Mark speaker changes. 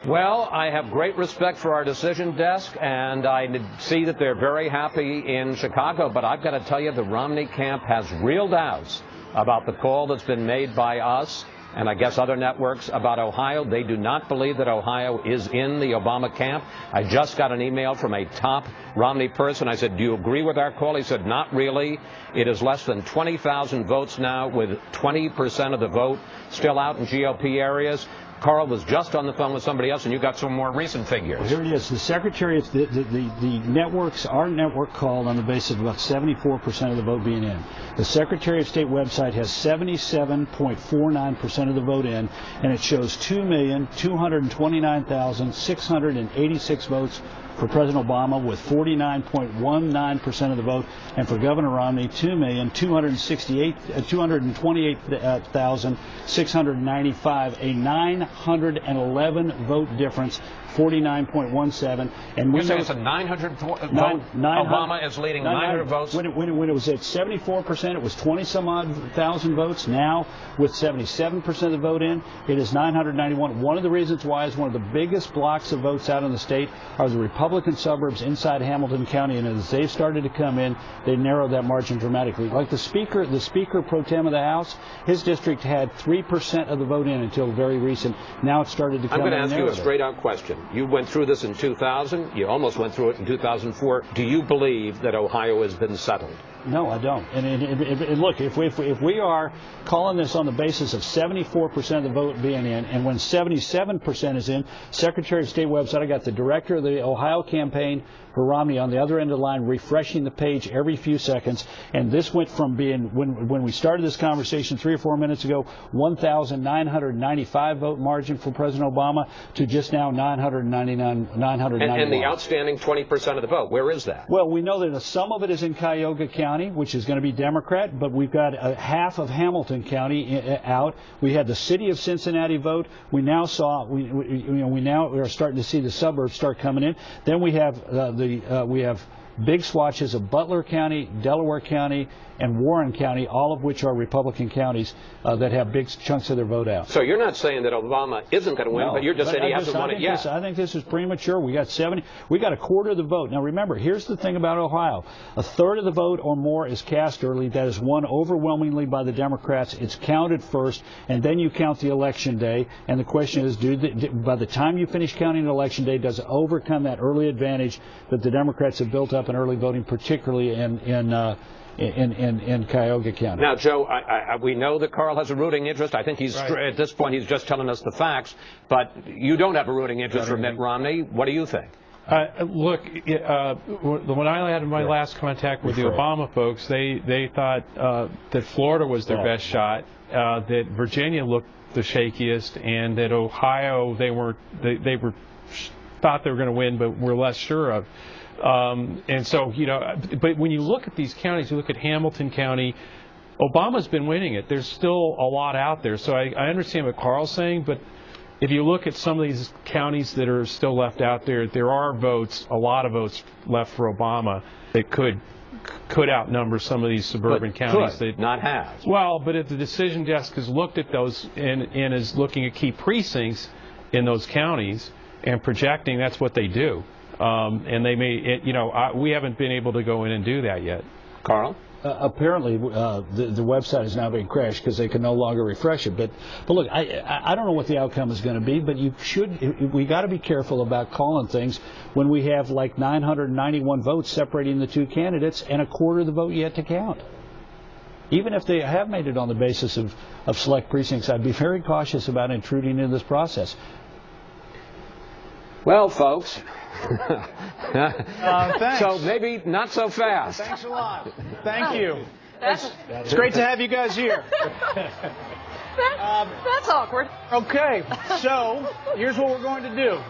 Speaker 1: Well, I have great respect for our decision desk, and I see that they're very happy in Chicago, but I've got to tell you, the Romney camp has real doubts about the call that's been made by us and I guess other networks about Ohio. They do not believe that Ohio is in the Obama camp. I just got an email from a top Romney person. I said, do you agree with our call? He said, not really. It is less than 20,000 votes now, with 20% of the vote still out in GOP areas. Karl was just on the phone with somebody else, and you got some more recent figures.
Speaker 2: Well, here it is. The Secretary of the networks, our network called on the basis of about 74% of the vote being in. The Secretary of State website has 77.49% of the vote in, and it shows 2,229,686 votes for President Obama, with 49.19% of the vote, and for Governor Romney, 2,228,695, a 911 vote difference, 49.17. And
Speaker 1: you say it's a 900 vote? Obama is leading 900 votes?
Speaker 2: When it was at 74%, it was 20-some-odd thousand votes. Now, with 77% of the vote in, it is 991. One of the reasons why is one of the biggest blocks of votes out in the state are the Republican suburbs inside Hamilton County, and as they've started to come in, they narrowed that margin dramatically. Like the Speaker pro tem of the House, his district had 3% of the vote in until very recent. Now it's started to come in.
Speaker 1: I'm going to ask you a straight-out question. You went through this in 2000. You almost went through it in 2004. Do you believe that Ohio has been settled?
Speaker 2: No, I don't. And look, if we are calling this on the basis of 74% of the vote being in, and when 77% is in, Secretary of State website, I got the director of the Ohio campaign for Romney on the other end of the line refreshing the page every few seconds, and this went from being, when we started this conversation 3 or 4 minutes ago, 1,995 vote margin for President Obama to just now 991.
Speaker 1: And the outstanding 20% of the vote, where is that?
Speaker 2: Well, we know that some of it is in Cuyahoga County, which is going to be Democrat, but we've got half of Hamilton County out. We had the city of Cincinnati vote. We now saw, we now are starting to see the suburbs start coming in. Then we have we have big swatches of Butler County, Delaware County, and Warren County, all of which are Republican counties that have big chunks of their vote out.
Speaker 1: So you're not saying that Obama isn't going to win, but you're just saying he hasn't won it yet.
Speaker 2: I think this is premature. We got a quarter of the vote. Now remember, here's the thing about Ohio. A third of the vote or more is cast early. That is won overwhelmingly by the Democrats. It's counted first, and then you count the election day. And the question is, by the time you finish counting election day, does it overcome that early advantage that the Democrats have built up in early voting, particularly in Cuyahoga County?
Speaker 1: Now, Joe, we know that Karl has a rooting interest. I think he's at this point he's just telling us the facts. But you don't have a rooting interest for Mitt Romney. What do you think?
Speaker 3: Look, when I had my last contact with the Obama folks, they thought that Florida was their best shot, that Virginia looked the shakiest, and that Ohio they thought they were going to win, but were less sure of. And so, but when you look at these counties, you look at Hamilton County, Obama's been winning it. There's still a lot out there. So I understand what Karl's saying, but if you look at some of these counties that are still left out there, there are votes, a lot of votes left for Obama that could outnumber some of these suburban counties.
Speaker 1: That not have.
Speaker 3: Well, but if the decision desk has looked at those and is looking at key precincts in those counties and projecting, that's what they do. And they may, we haven't been able to go in and do that yet.
Speaker 1: Karl?
Speaker 2: Apparently, the website is now being crashed because they can no longer refresh it. But look, I don't know what the outcome is going to be, but we got to be careful about calling things when we have like 991 votes separating the two candidates and a quarter of the vote yet to count. Even if they have made it on the basis of select precincts, I'd be very cautious about intruding into this process.
Speaker 1: Well, folks.
Speaker 4: Thanks.
Speaker 1: So maybe not so fast.
Speaker 4: Thanks a lot. Thank you. It's great to have you guys here.
Speaker 5: That's awkward.
Speaker 4: Okay, so here's what we're going to do.